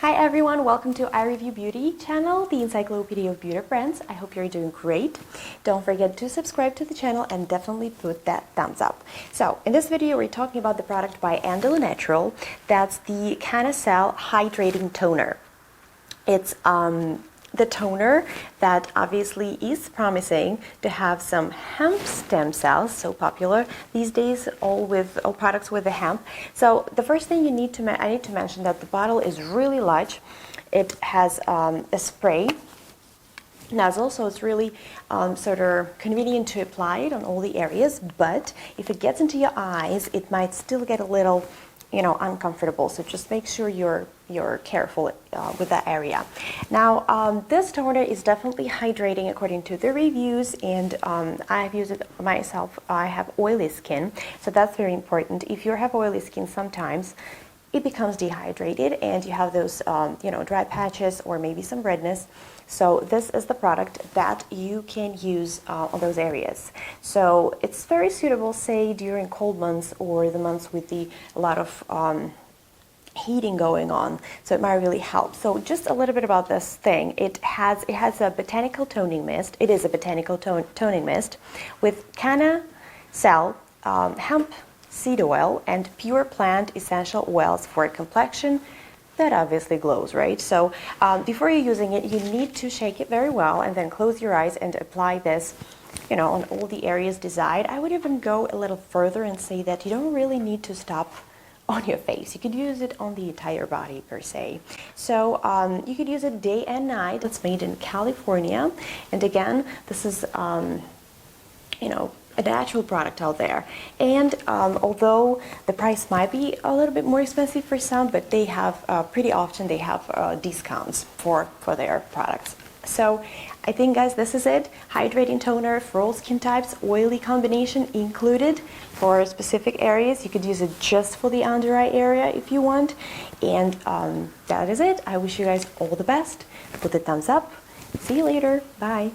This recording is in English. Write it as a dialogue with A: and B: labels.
A: Hi everyone, welcome to I Review Beauty channel, the encyclopedia of beauty brands. I hope you're doing great. Don't forget to subscribe to the channel and definitely put that thumbs up. So in this video we're talking about the product by Andalou Natural. That's the CannaCell Hydrating Toner. It's the toner that obviously is promising to have some hemp stem cells, so popular these days, all products with the hemp. So the first thing I need to mention that the bottle is really large. It has a spray nozzle, so it's really sort of convenient to apply it on all the areas, but if it gets into your eyes, it might still get a little uncomfortable, so just make sure you're careful with that area. Now, this toner is definitely hydrating according to the reviews, and I've used it myself. I have oily skin, so that's very important. If you have oily skin, sometimes it becomes dehydrated and you have those dry patches or maybe some redness. So this is the product that you can use on those areas. So it's very suitable, say, during cold months or the months with a lot of heating going on. So it might really help. So just a little bit about this thing. It has a botanical toning mist. It is a botanical toning mist with CannaCell hemp seed oil and pure plant essential oils for a complexion that obviously glows, right? So before you're using it, you need to shake it very well and then close your eyes and apply this, on all the areas desired. I would even go a little further and say that you don't really need to stop on your face. You could use it on the entire body per se. So you could use it day and night. It's made in California, and again, this is a natural product out there. And although the price might be a little bit more expensive for some, but they have pretty often they have discounts for their products. So I think, guys, this is it. Hydrating toner for all skin types, oily combination included for specific areas. You could use it just for the under eye area if you want. And that is it. I wish you guys all the best. Put the thumbs up. See you later. Bye.